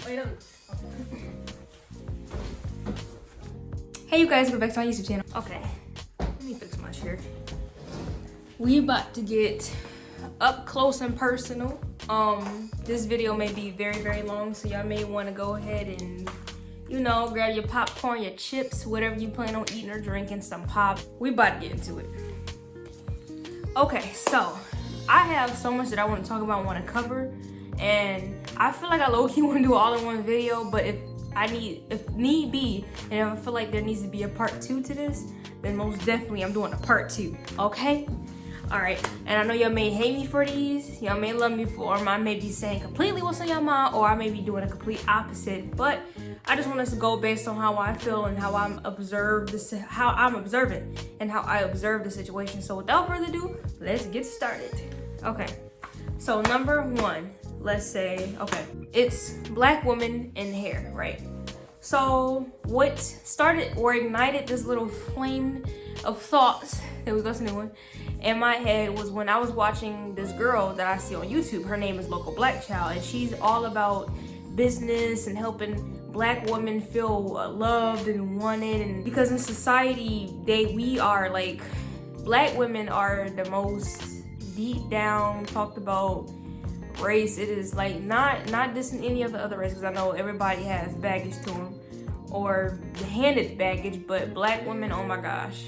Wait up. Hey you guys, we're back to my YouTube channel. Okay, let me fix my chair. We about to get up close and personal. This video may be very, very long, so y'all may want to go ahead and, you know, grab your popcorn, your chips, whatever you plan on eating or drinking, some pop. We about to get into it. Okay, so I have so much that I want to talk about, want to cover, and I feel like I low-key want to do all in one video, but if need be, and if I feel like there needs to be a part 2 to this, then most definitely I'm doing a part 2, okay? All right, and I know y'all may hate me for these, y'all may love me for, or I may be saying completely what's on your mind, or I may be doing a complete opposite, but I just want us to go based on how I feel and how I'm observing and how I observe the situation. So without further ado, let's get started. Okay, so number 1, let's say, okay, it's black women and hair, right? So what started or ignited this little flame of thoughts, there we go, some new one, in my head was when I was watching this girl that I see on YouTube. Her name is Local Black Child, and she's all about business and helping black women feel loved and wanted. And because in society, we are like, black women are the most beat down, talked about race. It is like not dissing any of the other races, because I know everybody has baggage to them or handed baggage, but black women, oh my gosh.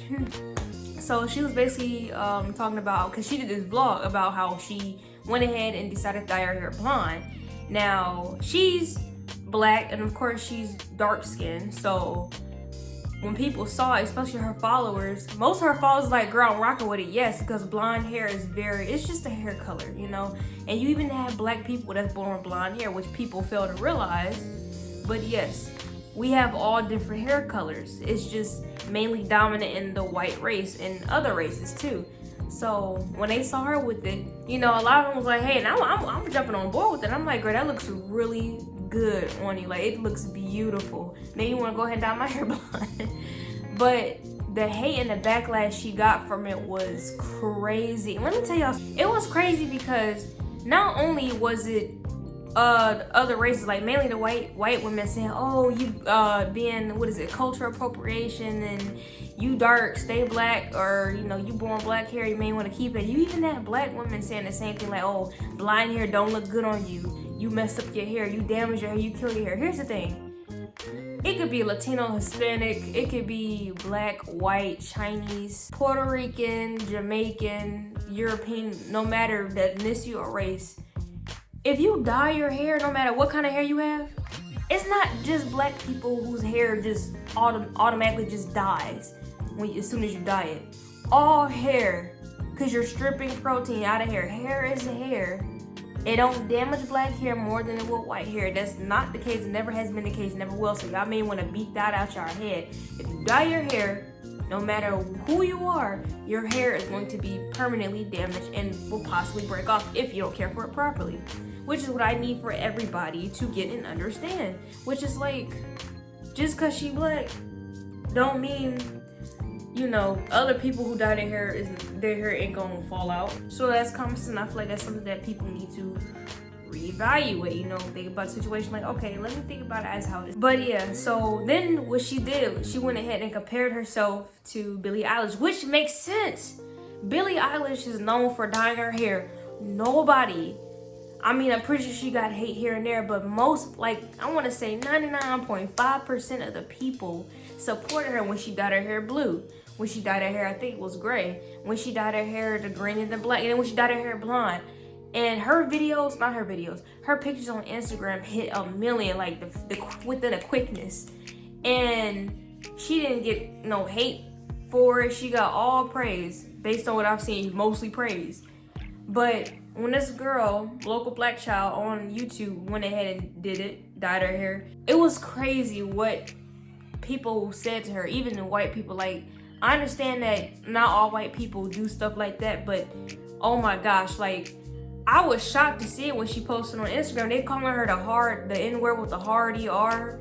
So she was basically talking about, because she did this vlog about how she went ahead and decided to dye her hair blonde. Now she's black, and of course she's dark skinned, so when people saw it, especially her followers, most of her followers like, girl, I'm rocking with it, yes, because blonde hair is it's just a hair color, you know? And you even have black people that's born with blonde hair, which people fail to realize. But yes, we have all different hair colors. It's just mainly dominant in the white race and other races too. So when they saw her with it, you know, a lot of them was like, hey, and I'm jumping on board with it. I'm like, girl, that looks really good on you. Like, it looks beautiful. Then you want to go ahead and dye my hair blonde. But the hate and the backlash she got from it was crazy. Let me tell y'all, it was crazy because not only was it other races, like mainly the white women saying, oh, you being, what is it, cultural appropriation, and you dark, stay black, or, you know, you born black hair, you may want to keep it. You even have black women saying the same thing, like, oh, blind hair don't look good on you, you messed up your hair, you damaged your hair, you kill your hair. Here's the thing, it could be Latino, Hispanic, it could be black, white, Chinese, Puerto Rican, Jamaican, European, no matter the ethnicity or race. If you dye your hair, no matter what kind of hair you have, it's not just black people whose hair just automatically just dies as soon as you dye it. All hair, because you're stripping protein out of hair. Hair is hair. It don't damage black hair more than it will white hair. That's not the case. It never has been the case, never will. So y'all may want to beat that out your head. If you dye your hair, no matter who you are, your hair is going to be permanently damaged and will possibly break off if you don't care for it properly. Which is what I need for everybody to get and understand. Which is like, just cause she black, don't mean, you know, other people who dye their hair ain't gonna fall out. So that's common sense. I feel like that's something that people need to reevaluate, you know, think about the situation like, okay, let me think about it as how it is. But yeah, so then what she did, she went ahead and compared herself to Billie Eilish, which makes sense. Billie Eilish is known for dyeing her hair. Nobody, I mean, I'm pretty sure she got hate here and there, but most, like, I want to say 99.5% of the people supported her when she dyed her hair blue. When she dyed her hair, I think it was gray. When she dyed her hair the green and the black. And then when she dyed her hair blonde. And her videos, not her videos, her pictures on Instagram hit 1 million, like, within a quickness. And she didn't get no hate for it. She got all praise, based on what I've seen, mostly praise. But when this girl, Local Black Child on YouTube, went ahead and did it, dyed her hair, it was crazy what people said to her, even the white people. Like, I understand that not all white people do stuff like that, but oh my gosh, like, I was shocked to see it when she posted on Instagram. They calling her the N-word with the hard ER,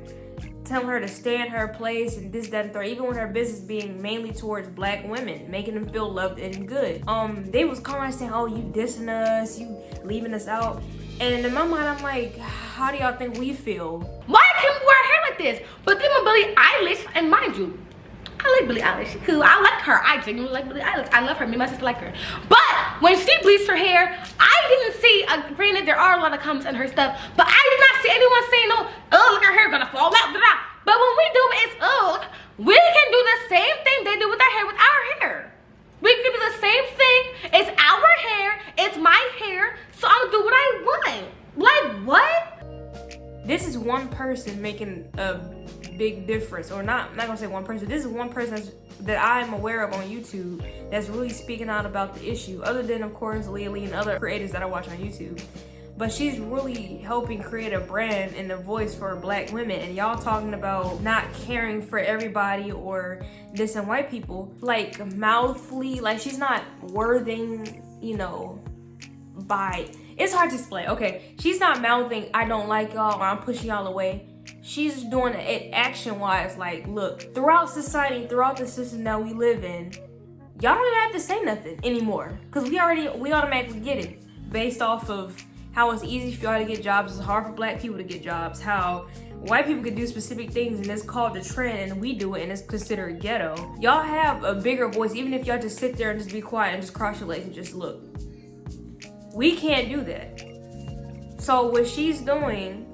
telling her to stay in her place and this, that, and third, even with her business being mainly towards black women, making them feel loved and good. They was calling her saying, oh, you dissing us, you leaving us out. And in my mind, I'm like, how do y'all think we feel? Why can't we wear hair like this? But then with Billie Eilish, and mind you, I like Billie Eilish. She's cool. I like her. I genuinely like Billie Eilish. I love her. Me and my sister like her. But when she bleached her hair, I didn't see, granted, there are a lot of comments on her stuff, but I did not see anyone saying, oh, look, her hair gonna fall out. Blah, blah. But when we do it, it's, oh, we can do the same thing they do with their hair with our hair. We can do the same thing. It's our hair. It's my hair. So I'm gonna do what I want. Like, what? This is one person making a big difference, or not. I'm not gonna say one person. This is one person that I'm aware of on YouTube that's really speaking out about the issue. Other than, of course, Leah Lee and other creators that I watch on YouTube. But she's really helping create a brand and a voice for Black women. And y'all talking about not caring for everybody or dissing white people, like mouthfully, like she's not worthing, you know, by, it's hard to explain. Okay, she's not mouthing, I don't like y'all, or I'm pushing y'all away. She's doing it action-wise, like, look, throughout society, throughout the system that we live in, y'all don't even have to say nothing anymore. Because we automatically get it based off of how it's easy for y'all to get jobs, it's hard for Black people to get jobs, how white people can do specific things and it's called the trend and we do it and it's considered ghetto. Y'all have a bigger voice, even if y'all just sit there and just be quiet and just cross your legs and just look. We can't do that. So what she's doing,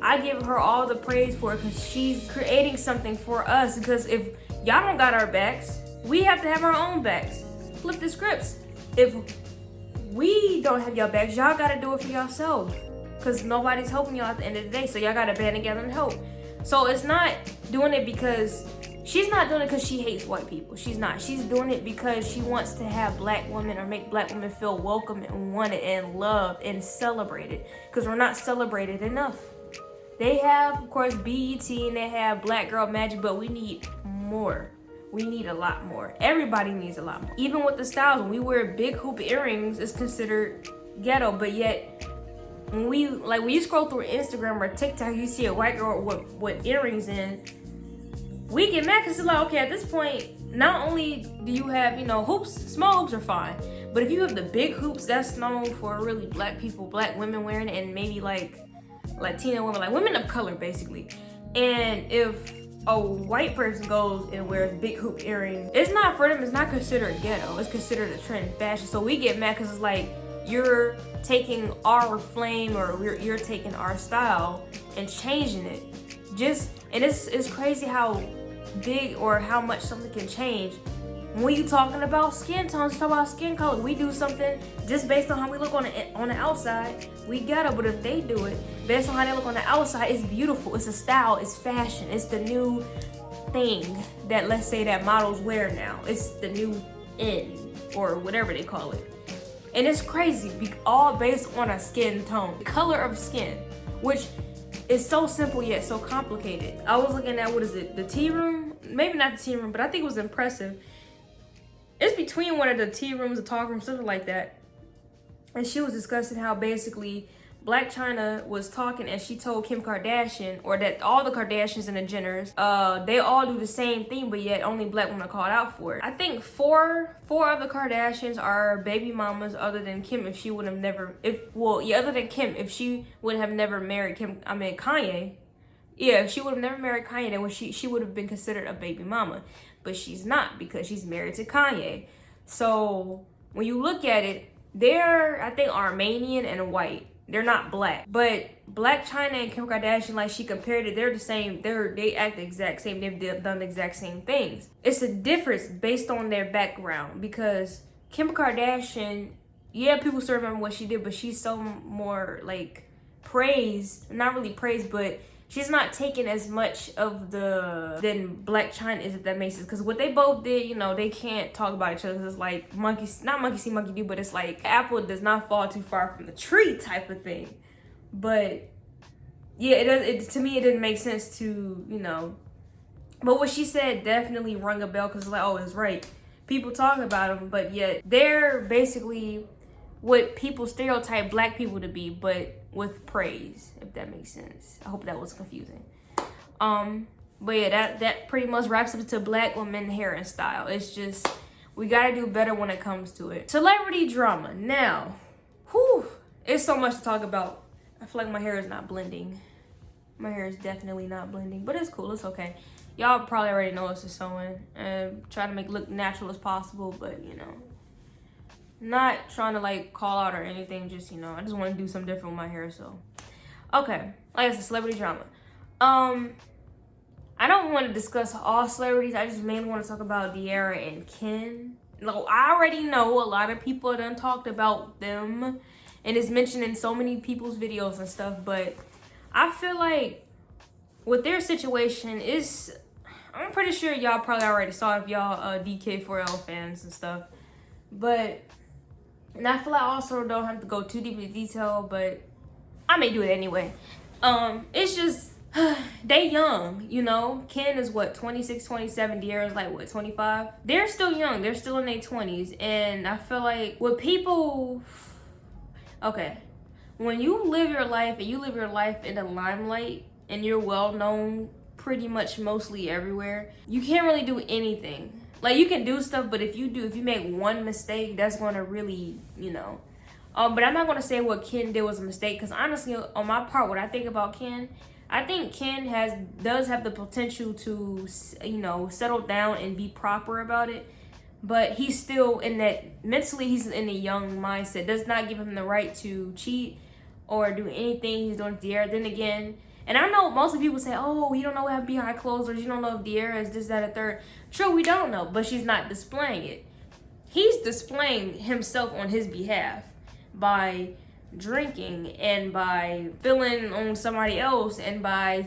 I give her all the praise for it because she's creating something for us, because if y'all don't got our backs, we have to have our own backs. Flip the scripts. If we don't have y'all backs, y'all gotta do it for yourself, because nobody's helping y'all at the end of the day, so y'all gotta band together and help. So it's not doing it because, she's not doing it because she hates white people. She's not. She's doing it because she wants to have Black women, or make Black women feel welcome and wanted and loved and celebrated, because we're not celebrated enough. They have, of course, BET and they have Black Girl Magic, but we need more. We need a lot more. Everybody needs a lot more. Even with the styles, when we wear big hoop earrings, it's considered ghetto, but yet when you scroll through Instagram or TikTok, you see a white girl with earrings in, we get mad because it's like, okay, at this point, not only do you have, you know, hoops, small hoops are fine, but if you have the big hoops, that's known for really Black people, Black women wearing it, and maybe like Latina women, like women of color basically. And if a white person goes and wears big hoop earrings, it's not for them, it's not considered ghetto, it's considered a trend fashion. So we get mad because it's like, you're taking our flame, or you're taking our style and changing it. And it's crazy how big or how much something can change. When you talking about skin tones, talk about skin color, we do something just based on how we look on the outside, we ghetto. But if they do it based on how they look on the outside, it's beautiful, it's a style, it's fashion, it's the new thing that, let's say, that models wear now. It's the new in, or whatever they call it. And it's crazy, all based on a skin tone, color of skin, which is so simple yet so complicated. I was looking at, what is it, the tea room? Maybe not the tea room, but I think it was impressive. It's between one of the tea rooms, the talk room, something like that. And she was discussing how basically Blac Chyna was talking, and she told Kim Kardashian, or that all the Kardashians and the Jenners, they all do the same thing, but yet only Black women are called out for it. I think four of the Kardashians are baby mamas, other than Kim, if she would have never, other than Kim, if she would have never married Kanye. Yeah, if she would have never married Kanye, then she would have been considered a baby mama. But she's not, because she's married to Kanye. So when you look at it, they're, I think, Armenian and white. They're not Black. But Blac Chyna and Kim Kardashian, like she compared it, they're the same. They act the exact same. They've done the exact same things. It's a difference based on their background, because Kim Kardashian, yeah, people still remember what she did, but she's so more like praised. Not really praised, but she's not taking as much of than Blac Chyna is, if that makes sense. Because what they both did, you know, they can't talk about each other. It's like not monkey see, monkey do, but it's like apple does not fall too far from the tree type of thing. But yeah, to me, it didn't make sense to, you know. But what she said definitely rung a bell, because like, oh, it's right. People talk about them, but yet they're basically what people stereotype Black people to be, but with praise, if that makes sense. I hope that was confusing. But yeah, that pretty much wraps up to Black women hair and style. It's just, we gotta do better when it comes to it. Celebrity drama. Now, it's so much to talk about. feel like my hair is not blending. My hair is definitely not blending, but it's cool. It's okay. Y'all probably already know it's a sewing. Try to make it look natural as possible, but you know, not trying to like call out or anything. Just, you know, I just want to do something different with my hair. So, okay, like I said, celebrity drama. I don't want to discuss all celebrities. I just mainly want to talk about De'Ara and Ken. No, I already know a lot of people done talked about them, and it's mentioned in so many people's videos and stuff. But I feel like with their situation is, I'm pretty sure y'all probably already saw if y'all DK4L fans and stuff. But, and I feel like I also don't have to go too deep into detail, but I may do it anyway. It's just, they young, you know. Ken is what, 26, 27. De'Ara's like what, 25? They're still young. They're still in their 20s. And I feel like with people, okay, when you live your life and you live your life in the limelight and you're well known pretty much mostly everywhere, you can't really do anything. Like, you can do stuff, but if you make one mistake, that's gonna really, you know. But I'm not gonna say what Ken did was a mistake, because honestly, on my part, what I think about Ken, I think Ken does have the potential to, you know, settle down and be proper about it. But he's still in that, mentally he's in a young mindset. Does not give him the right to cheat or do anything he's doing to De'Ara. Then again, and I know most of people say, oh, you don't know what happened behind closed doors. You don't know if De'Ara is this, that, or third. True, we don't know, but she's not displaying it. He's displaying himself on his behalf by drinking and by feeling on somebody else and by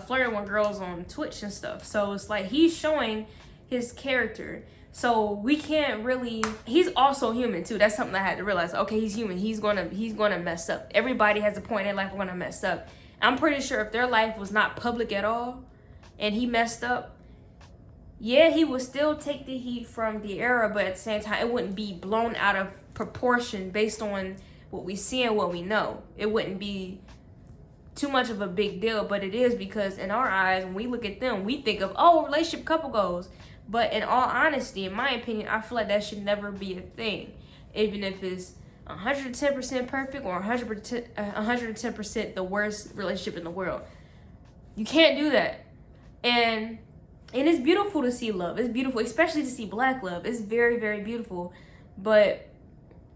flirting with girls on Twitch and stuff. So it's like he's showing his character. So we can't really, he's also human too. That's something I had to realize. Okay, he's human. He's gonna mess up. Everybody has a point in their life we're gonna mess up. I'm pretty sure if their life was not public at all and he messed up, yeah, he would still take the heat from De'Ara, but at the same time, it wouldn't be blown out of proportion based on what we see and what we know. It wouldn't be too much of a big deal, but it is, because in our eyes, when we look at them, we think of, oh, relationship, couple goals. But in all honesty, in my opinion, I feel like that should never be a thing. Even if it's 110% perfect or 110% the worst relationship in the world. You can't do that. And it's beautiful to see love. It's beautiful, especially to see black love. It's very, very beautiful. But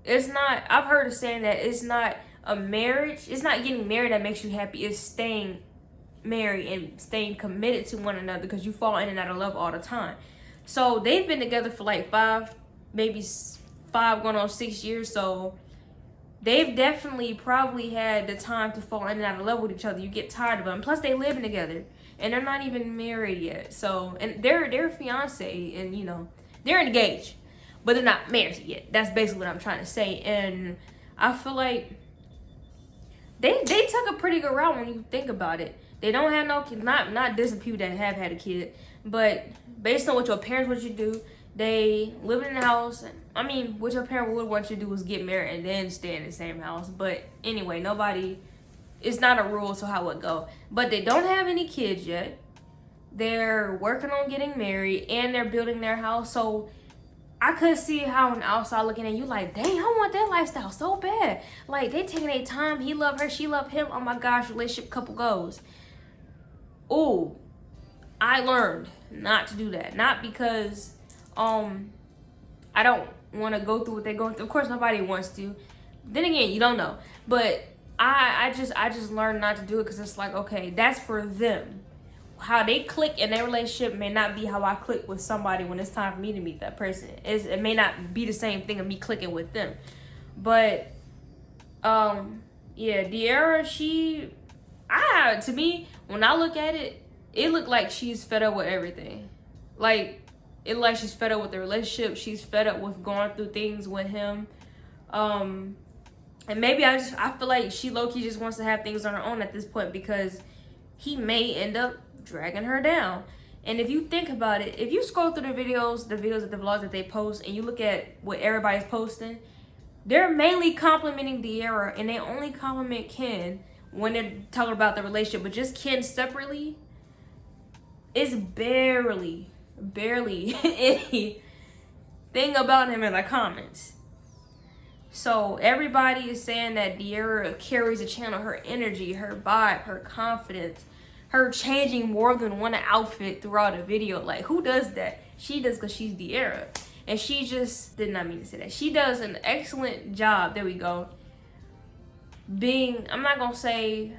it's not, I've heard of saying that it's not a marriage. It's not getting married that makes you happy. It's staying married and staying committed to one another, because you fall in and out of love all the time. So they've been together for like 5 going on 6 years. So they've definitely probably had the time to fall in and out of love with each other. You get tired of them. Plus they living together and they're not even married yet. So, and they're fiance, and you know, they're engaged, but they're not married yet. That's basically what I'm trying to say. And I feel like they took a pretty good route when you think about it. They don't have no kids, not dissing people that have had a kid, but based on what your parents want you to do, they live in the house. I mean, what your parent would want you to do is get married and then stay in the same house. But anyway, it's not a rule to how it go. But they don't have any kids yet. They're working on getting married and they're building their house. So I could see how on the outside looking at you like, dang, I want that lifestyle so bad. Like, they taking their time. He love her, she love him. Oh my gosh, relationship, couple goals. Ooh, I learned not to do that. Not because I don't want to go through what they're going through. Of course, nobody wants to. Then again, you don't know. But I just learned not to do it, because it's like, okay, that's for them. How they click in their relationship may not be how I click with somebody when it's time for me to meet that person. It may not be the same thing of me clicking with them. But yeah, De'Ara, to me, when I look at it, it looked like she's fed up with everything. Like, it looked like she's fed up with the relationship. She's fed up with going through things with him. And maybe I feel like she low-key just wants to have things on her own at this point, because he may end up dragging her down. And if you think about it, if you scroll through the videos, the vlogs that they post, and you look at what everybody's posting, they're mainly complimenting De'Ara, and they only compliment Ken when they're talking about the relationship. But just Ken separately, it's barely anything about him in the comments. So everybody is saying that De'Ara carries the channel, her energy, her vibe, her confidence, her changing more than one outfit throughout a video. Like, who does that? She does, because she's De'Ara. And she just, did not mean to say that. She does an excellent job, there we go, being, I'm not gonna say,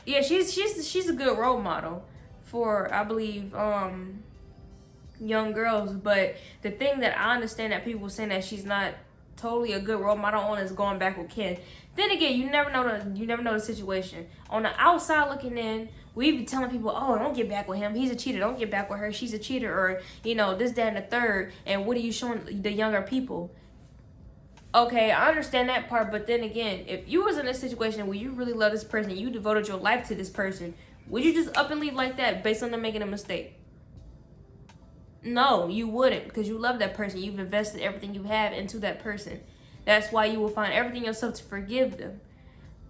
yeah, she's a good role model for, I believe, young girls. But the thing that I understand that people saying that she's not totally a good role model on is going back with Ken. Then again, you never know the situation. On the outside looking in, we be telling people, oh, don't get back with him, he's a cheater, don't get back with her, she's a cheater, or, you know, this, that, and the third. And what are you showing the younger people? Okay, I understand that part, but then again, if you was in a situation where you really love this person, you devoted your life to this person, would you just up and leave like that based on them making a mistake? No, you wouldn't, because you love that person. You've invested everything you have into that person. That's why you will find everything yourself to forgive them.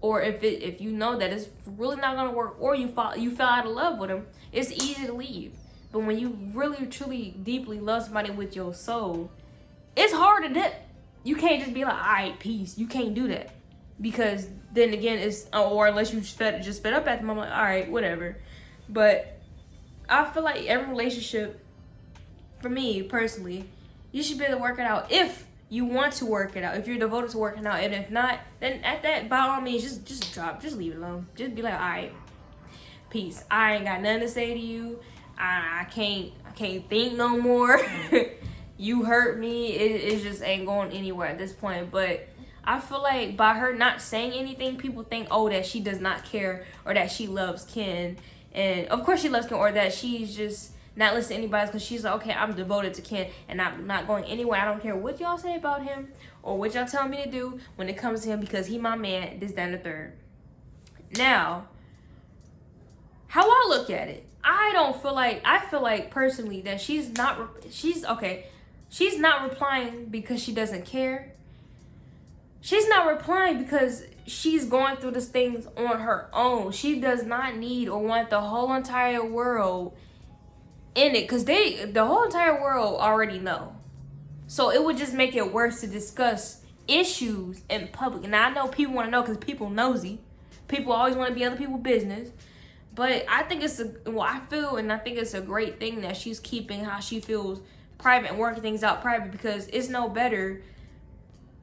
Or if you know that it's really not gonna work, or you fell out of love with them, it's easy to leave. But when you really, truly, deeply love somebody with your soul, it's hard to dip. You can't just be like, all right, peace. You can't do that, because then again, it's, or unless you just fed up at the moment, all right, whatever. But I feel like every relationship, for me personally, you should be able to work it out if you want to work it out, if you're devoted to working out. And if not, then at that, by all means, just drop, just leave it alone. Just be like, all right, peace. I ain't got nothing to say to you. I can't think no more. You hurt me. It just ain't going anywhere at this point. But I feel like by her not saying anything, people think, oh, that she does not care, or that she loves Ken. And of course she loves Ken, or that she's just not listening to anybody, because she's like, okay, I'm devoted to Ken and I'm not going anywhere. I don't care what y'all say about him or what y'all tell me to do when it comes to him, because he my man, this, that, and the third. Now, how I look at it, I feel like personally that she's not replying because she doesn't care. She's not replying because she's going through these things on her own. She does not need or want the whole entire world in it, because the whole entire world already know. So it would just make it worse to discuss issues in public. And I know people want to know, because people nosy. People always want to be other people's business. But I think I think it's a great thing that she's keeping how she feels private and working things out private, because it's no better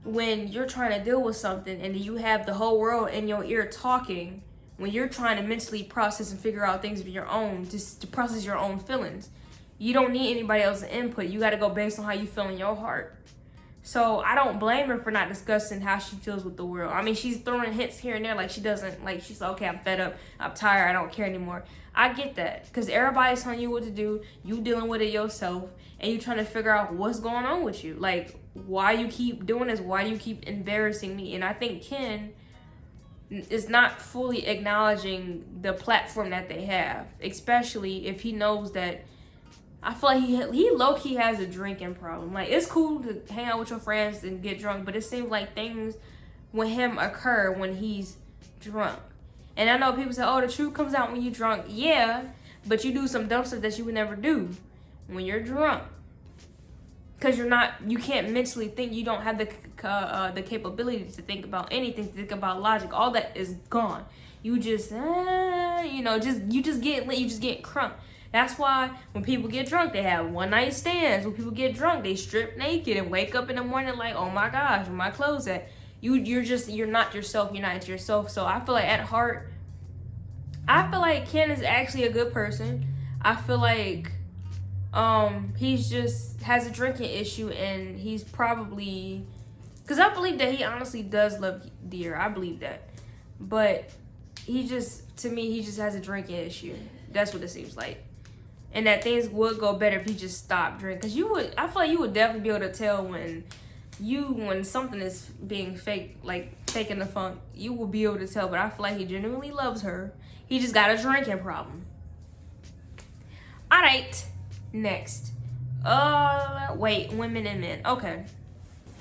when you're trying to deal with something and you have the whole world in your ear talking, when you're trying to mentally process and figure out things of your own, just to process your own feelings. You don't need anybody else's input. You got to go based on how you feel in your heart. So I don't blame her for not discussing how she feels with the world. I mean, she's throwing hints here and there, like she doesn't, like she's like, okay, I'm fed up, I'm tired, I don't care anymore. I get that, because everybody's telling you what to do, you dealing with it yourself, and you trying to figure out what's going on with you. Like, why you keep doing this, why you keep embarrassing me. And I think Ken is not fully acknowledging the platform that they have, especially if he knows that, I feel like he low-key has a drinking problem. Like, it's cool to hang out with your friends and get drunk, but it seems like things with him occur when he's drunk. And I know people say, oh, the truth comes out when you're drunk. Yeah, but you do some dumb stuff that you would never do when you're drunk. Because you can't mentally think, you don't have the capability to think about anything, to think about logic. All that is gone. You just, you just get lit, you just get crunk. That's why when people get drunk, they have one-night stands. When people get drunk, they strip naked and wake up in the morning like, oh my gosh, where my clothes at? You're not yourself, you're not into yourself. So I feel like at heart, I feel like Ken is actually a good person. I feel like he's just has a drinking issue, and he's probably, because I believe that he honestly does love De'Ara. I believe that. But to me, he just has a drinking issue. That's what it seems like. And that things would go better if he just stopped drinking. Because I feel like you would definitely be able to tell when something is being fake, like faking the funk, you will be able to tell. But I feel like he genuinely loves her. He just got a drinking problem. All right, next. Wait, women and men. Okay.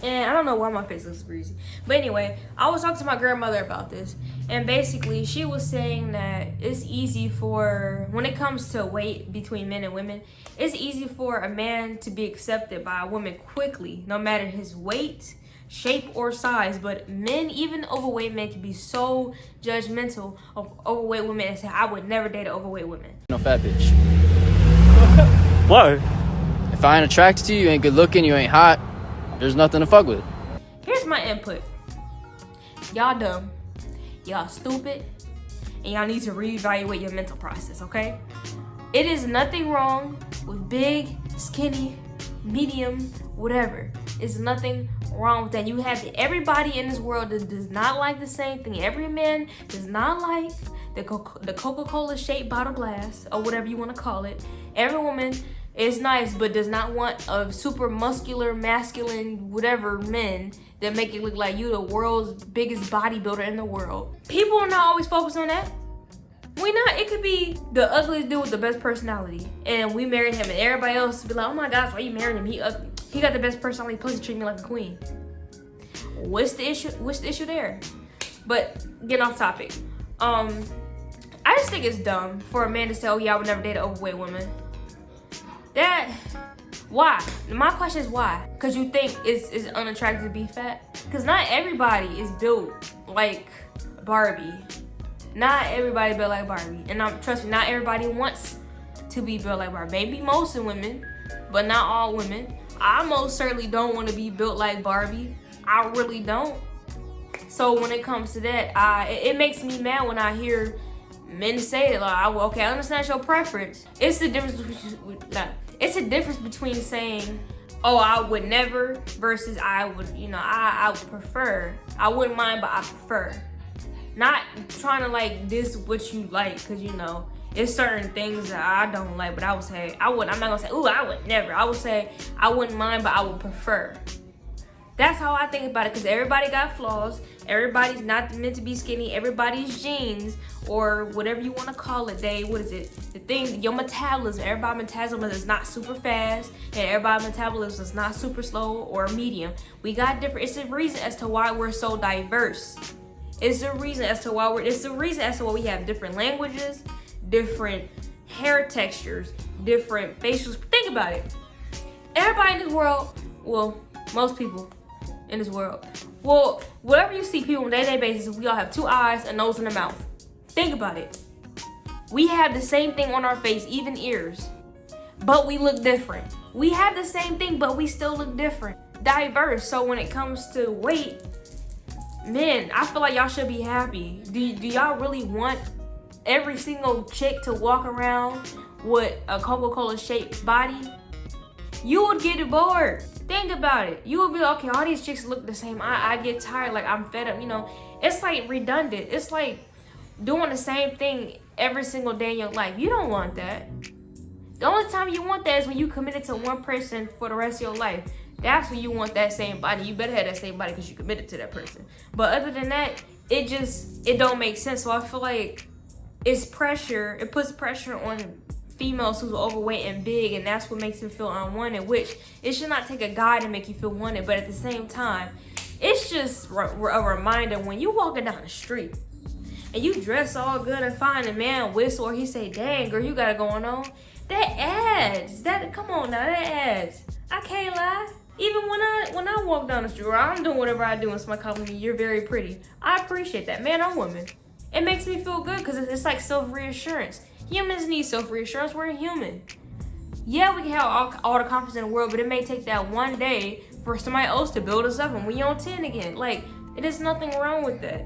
And I don't know why my face looks greasy. But anyway, I was talking to my grandmother about this. And basically, she was saying that it's easy when it comes to weight between men and women, it's easy for a man to be accepted by a woman quickly, no matter his weight. shape or size, but men, even overweight men, can be so judgmental of overweight women and say, I would never date an overweight woman. No fat bitch. Why? If I ain't attracted to you, you ain't good looking, you ain't hot, there's nothing to fuck with. Here's my input. Y'all dumb, y'all stupid, and y'all need to reevaluate your mental process, okay? It is nothing wrong with big, skinny, medium, whatever. It's nothing wrong with that. You have everybody in this world that does not like the same thing. Every man does not like the Coca-Cola shaped bottle glass, or whatever you want to call it. Every woman is nice, but does not want a super muscular, masculine, whatever men that make it look like you the world's biggest bodybuilder in the world. People are not always focused on that. We not. It could be the ugliest dude with the best personality, and we married him, and everybody else be like, "Oh my gosh, why you married him? He got the best personality. Plus, he treat me like a queen." What's the issue? What's the issue there? But getting off topic. I just think it's dumb for a man to say, "Oh yeah, I would never date an overweight woman." Why? My question is why? Because you think it's unattractive to be fat? Because not everybody is built like Barbie. Not everybody built like Barbie. And trust me, not everybody wants to be built like Barbie. Maybe most women, but not all women. I most certainly don't want to be built like Barbie. I really don't. So when it comes to that, it makes me mad when I hear men say it. Like, okay, I understand your preference. It's the difference between saying, "Oh, I would never," versus "I would," I would prefer. I wouldn't mind, but I prefer. Not trying to like diss what you like, because it's certain things that I don't like, but I would say I'm not gonna say, "Ooh, I would never." I would say I wouldn't mind, but I would prefer. That's how I think about it, because everybody got flaws. Everybody's not meant to be skinny. Everybody's genes, or whatever you want to call it, your metabolism. Everybody's metabolism is not super fast, and everybody's metabolism is not super slow or medium. We got different. It's the reason as to why we're so diverse. It's the reason as to why we have different languages, different hair textures, different facials. Think about it. Everybody in this world, well, most people in this world, well, whatever you see people on a day-to-day basis, we all have 2 eyes, a nose, and a mouth. Think about it. We have the same thing on our face, even ears, but we look different. We have the same thing, but we still look different. Diverse. So when it comes to weight, men, I feel like y'all should be happy. Do y'all really want every single chick to walk around with a Coca-Cola shaped body? You would get bored. Think about it. You would be like, okay, all these chicks look the same. I get tired, like I'm fed up, It's like redundant. It's like doing the same thing every single day in your life. You don't want that. The only time you want that is when you committed to one person for the rest of your life. That's when you want that same body. You better have that same body because you committed to that person. But other than that, it don't make sense. So I feel like it's pressure. It puts pressure on females who's overweight and big, and that's what makes them feel unwanted, which it should not take a guy to make you feel wanted. But at the same time, it's just a reminder when you walking down the street and you dress all good and fine, and man whistle or he say, "Dang, girl, you got it going on." That adds. Come on now, that adds. I can't lie. Even when I walk down the street, or I'm doing whatever I do and somebody calling me, "You're very pretty," I appreciate that, man or woman. It makes me feel good because it's like self-reassurance. Humans need self-reassurance. We're human. Yeah, we can have all the confidence in the world, but it may take that one day for somebody else to build us up and we on 10 again. Like, there's nothing wrong with that.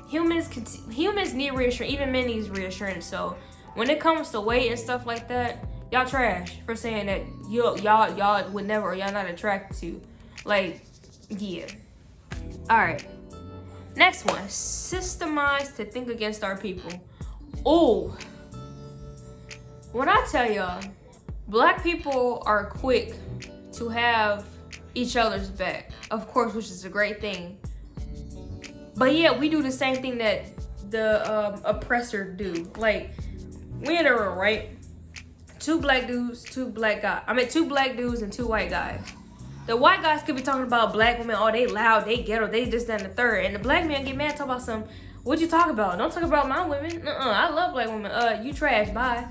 Humans need reassurance. Even men need reassurance. So when it comes to weight and stuff like that, y'all trash for saying that y'all would never, or y'all not attracted to. Like, yeah. All right. Next one. Systemize to think against our people. Oh. When I tell y'all, Black people are quick to have each other's back, of course, which is a great thing. But yeah, we do the same thing that the oppressor do. Like, we in a room, right? 2 black dudes, 2 black guys. 2 black dudes and 2 white guys. The white guys could be talking about black women, oh, they loud, they ghetto, they this, that, and the third. And the black man get mad, talk about some, what you talk about? Don't talk about my women. I love black women. You trash, bye.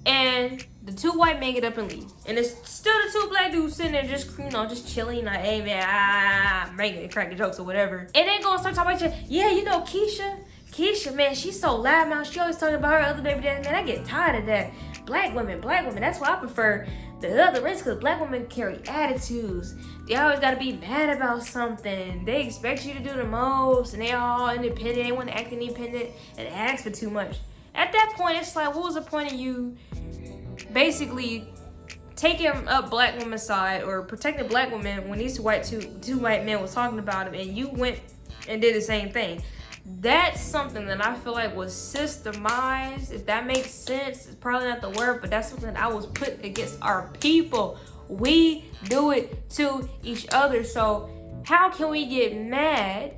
And The 2 white men get up and leave. And it's still the 2 black dudes sitting there just, you know, just chilling, like, hey man, making cracking jokes or whatever. And then go and start talking about, yeah, you know, Keisha, man, she's so loudmouth. She always talking about her other baby daddy. Man, I get tired of that. Black women, that's why I prefer the other race, because black women carry attitudes. They always got to be mad about something. They expect you to do the most, and they all independent. They want to act independent and ask for too much. At that point, it's like, what was the point of you basically taking up black women's side or protecting black women when these two white men was talking about them, and you went and did the same thing? That's something that I feel like was systemized. If that makes sense, it's probably not the word, but that's something I was put against our people. We do it to each other. So how can we get mad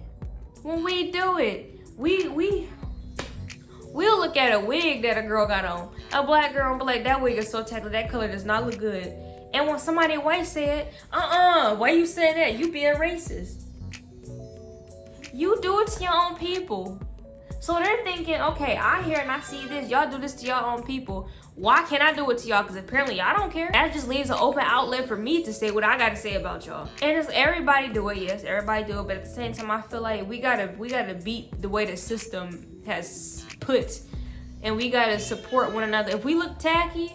when we do it? We'll look at a wig that a girl got on, a black girl, and be like, that wig is so tacky, that color does not look good. And when somebody white said, why you saying that? You being racist. You do it to your own people. So they're thinking, okay, I hear and I see this. Y'all do this to your own people. Why can't I do it to y'all? Because apparently y'all don't care. That just leaves an open outlet for me to say what I got to say about y'all. And it's everybody do it. Yes, everybody do it. But at the same time, I feel like we gotta beat the way the system has put. And we gotta support one another. If we look tacky,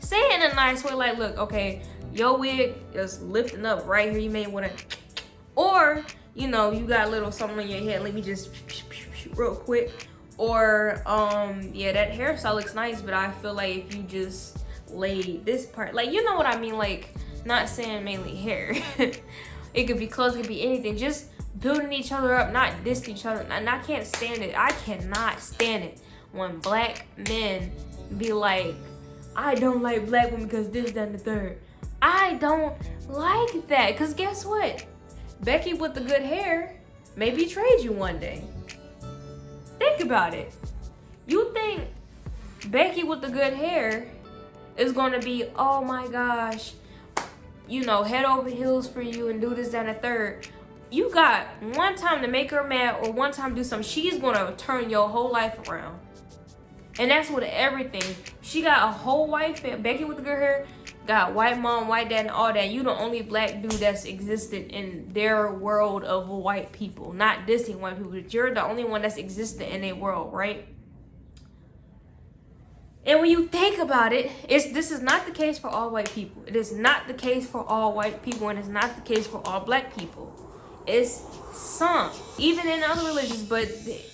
say it in a nice way. Like, look, okay, your wig is lifting up right here. You may want to, or, you know, you got a little something on your head. Let me just real quick. Or, yeah, that hairstyle looks nice, but I feel like if you just laid this part, like, you know what I mean? Like, not saying mainly hair. It could be clothes, it could be anything. Just building each other up, not dissing each other. And I can't stand it. I cannot stand it when black men be like, I don't like black women because this, that, and the third. I don't like that. Because guess what? Becky with the good hair may betrayed you one day. Think about it. You think Becky with the good hair is going to be, oh my gosh, you know, head over heels for you and do this, that, and the third. You got one time to make her mad or one time to do something. She's going to turn your whole life around. And that's with everything. She got a whole white family. Becky with the good hair got white mom, white dad, and all that. You the only black dude that's existed in their world of white people. Not dissing white people, but you're the only one that's existed in their world, right? And when you think about it, this is not the case for all white people. It is not the case for all white people, and it's not the case for all black people. It's some, even in other religions, but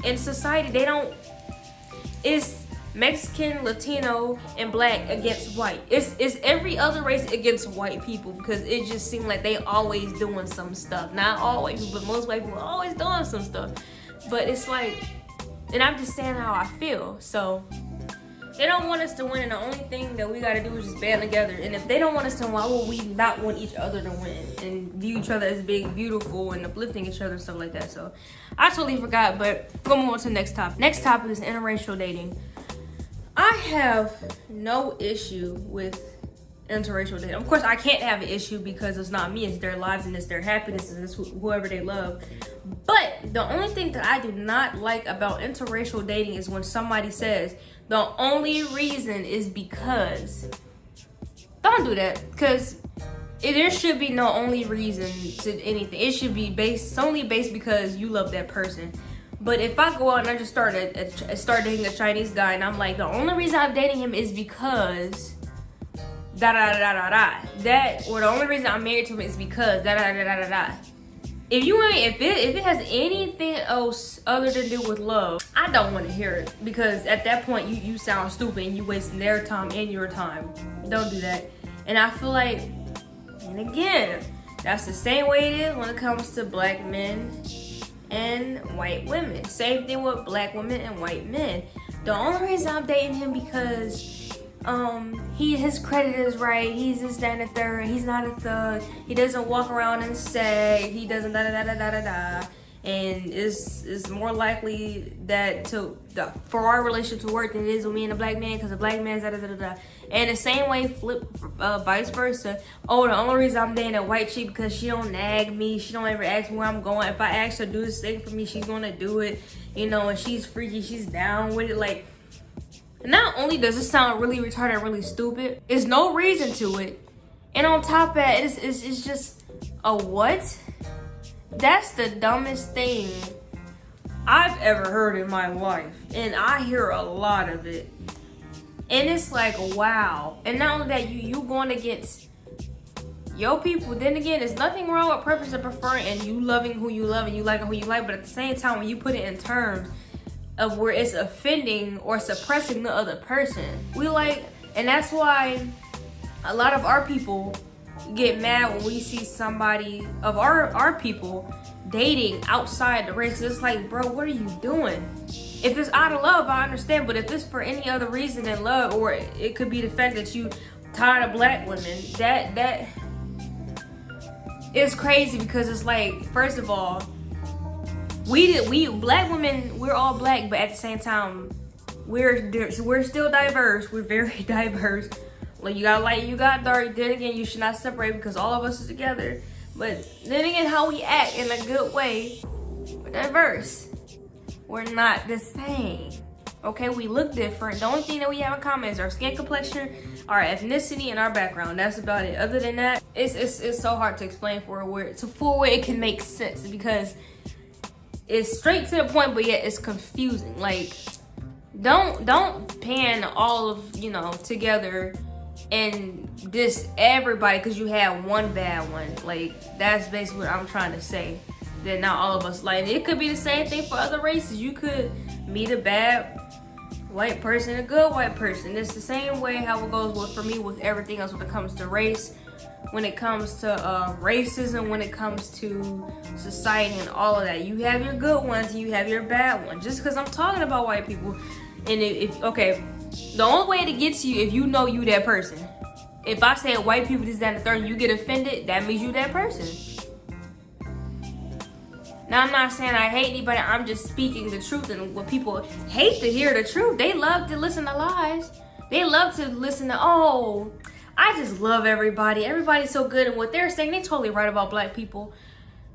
in society, they don't, it's Mexican, Latino, and black against white. It's every other race against white people, because it just seems like they always doing some stuff. Not all white people, but most white people are always doing some stuff. But it's like, and I'm just saying how I feel. So they don't want us to win, and the only thing that we gotta do is just band together. And if they don't want us to win, why would we not want each other to win and view each other as being beautiful and uplifting each other and stuff like that? So I totally forgot, but we'll move on to the next topic. Next topic is interracial dating. I have no issue with interracial dating. Of course, I can't have an issue because it's not me, it's their lives and it's their happiness and it's whoever they love. But the only thing that I do not like about interracial dating is when somebody says the only reason is because. Don't do that, because there should be no only reason to anything. It should be solely based because you love that person. But if I go out and I just start dating a Chinese guy and I'm like, the only reason I'm dating him is because da da da da da. That, or the only reason I'm married to him is because da da da da da da. If it has anything else other to do with love, I don't want to hear it, because at that point you sound stupid and you wasting their time and your time. Don't do that. And I feel like, and again, that's the same way it is when it comes to black men and white women. Same thing with black women and white men. The only reason I'm dating him because his credit is right, he's this, that, and the third, he's not a thug, he doesn't walk around and say, he doesn't da da da da da da, and it's more likely that for our relationship to work than it is with me and a black man, because a black man's da da da da da. And the same way vice versa. Oh, the only reason I'm dating a white chick because she don't nag me, she don't ever ask me where I'm going. If I ask her to do this thing for me, she's gonna do it, you know, and she's freaky, she's down with it. Like, Not only does it sound really retarded, really stupid, there's no reason to it. And on top of that, it's just a what? That's the dumbest thing I've ever heard in my life. And I hear a lot of it. And it's like, wow. And not only that, you going against your people. Then again, there's nothing wrong with preference and preferring and you loving who you love and you liking who you like. But at the same time, when you put it in terms of where it's offending or suppressing the other person, and that's why a lot of our people get mad when we see somebody of our people dating outside the race. It's like, bro, what are you doing? If it's out of love, I understand, but if it's for any other reason than love, or it could be the fact that you tired of black women, that is crazy. Because it's like, first of all, we black women, we're all black, but at the same time, we're still diverse. We're very diverse. Like, you got light, you got dark. Then again, you should not separate because all of us is together. But then again, how we act in a good way, we're diverse. We're not the same. Okay, we look different. The only thing that we have in common is our skin complexion, our ethnicity, and our background. That's about it. Other than that, it's so hard to explain for where it can make sense, because it's straight to the point, but yet it's confusing. Like, don't pan all of, together and diss everybody because you had one bad one. Like, that's basically what I'm trying to say. That not all of us like. It could be the same thing for other races. You could meet a bad white person, a good white person. It's the same way how it goes for me with everything else when it comes to race, when it comes to racism, when it comes to society and all of that. You have your good ones and you have your bad ones. Just because I'm talking about white people, and the only way to get to you, if you know you that person. If I say white people, this, that, and the third, and you get offended, that means you that person. Now, I'm not saying I hate anybody. I'm just speaking the truth. And when people hate to hear the truth, they love to listen to lies. They love to listen to, oh, I just love everybody. Everybody's so good. And what they're saying, they're totally right about black people.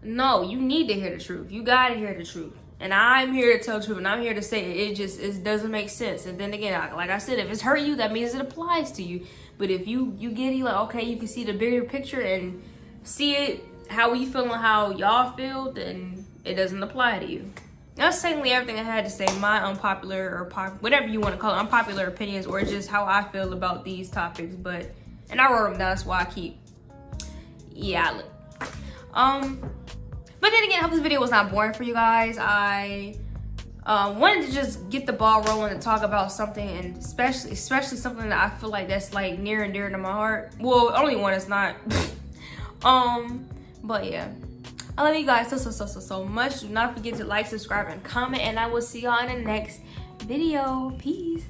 No, you need to hear the truth. You got to hear the truth. And I'm here to tell the truth. And I'm here to say it doesn't make sense. And then again, like I said, if it's hurt you, that means it applies to you. But if you get it, like, okay, you can see the bigger picture and see it, how we feel and how y'all feel, then it doesn't apply to you. That's technically everything I had to say. My unpopular or whatever you want to call it, unpopular opinions, or just how I feel about these topics. And I wrote them down, that's why I keep, but then again, I hope this video was not boring for you guys. I wanted to just get the ball rolling and talk about something, and especially something that I feel like that's like near and dear to my heart. Well, only one is not. But yeah, I love you guys so much. Do not forget to like, subscribe, and comment, and I will see y'all in the next video. Peace.